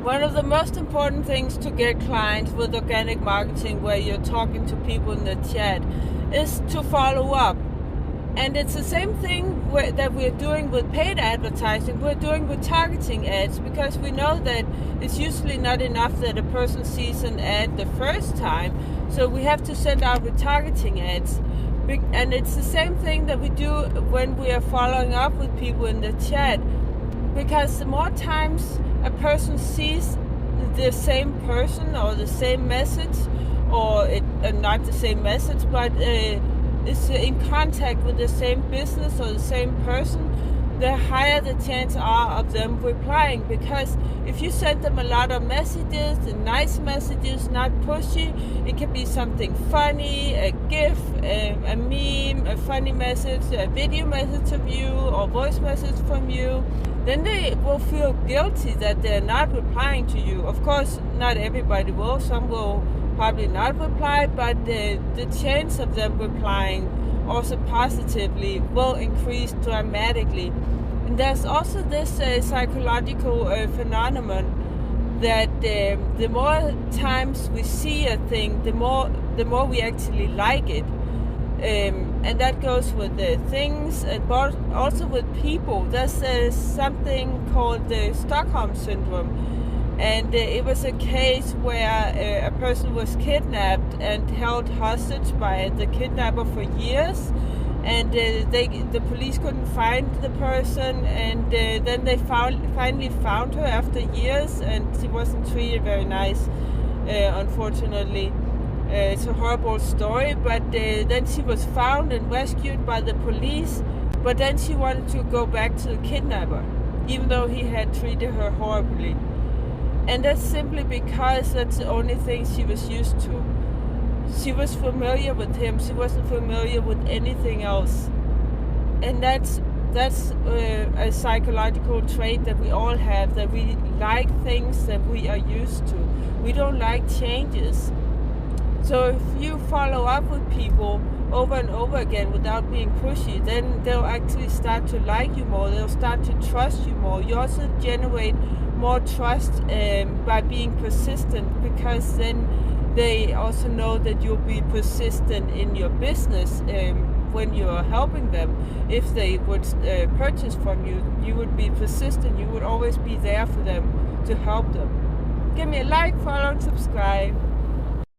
One of the most important things to get clients with organic marketing, where you're talking to people in the chat, is to follow up. And it's the same thing that we're doing with paid advertising, we're doing with targeting ads, because we know that it's usually not enough that a person sees an ad the first time, so we have to send out retargeting ads. And it's the same thing that we do when we are following up with people in the chat, because the more times a person sees the same person or the same message, or not the same message, but is in contact with the same business or the same person, the higher the chance are of them replying. Because if you send them a lot of messages, nice messages, not pushy, it can be something funny, a GIF, a meme, a funny message, a video message of you, or voice message from you, then they will feel guilty that they're not replying to you. Of course, not everybody will. Some will probably not reply, but the chance of them replying also positively will increase dramatically. And there's also this psychological phenomenon that the more times we see a thing, the more we actually like it. And that goes with things, but also with people. There's something called the Stockholm Syndrome. And it was a case where a person was kidnapped and held hostage by the kidnapper for years. And the police couldn't find the person. And then they finally found her after years. And she wasn't treated very nice, unfortunately. It's a horrible story, but then she was found and rescued by the police, but then she wanted to go back to the kidnapper, even though he had treated her horribly. And that's simply because that's the only thing she was used to. She was familiar with him, she wasn't familiar with anything else. And that's a psychological trait that we all have, that we like things that we are used to. We don't like changes. So if you follow up with people over and over again without being pushy, then they'll actually start to like you more. They'll start to trust you more. You also generate more trust by being persistent, because then they also know that you'll be persistent in your business when you're helping them. If they would purchase from you, you would be persistent. You would always be there for them to help them. Give me a like, follow, and subscribe.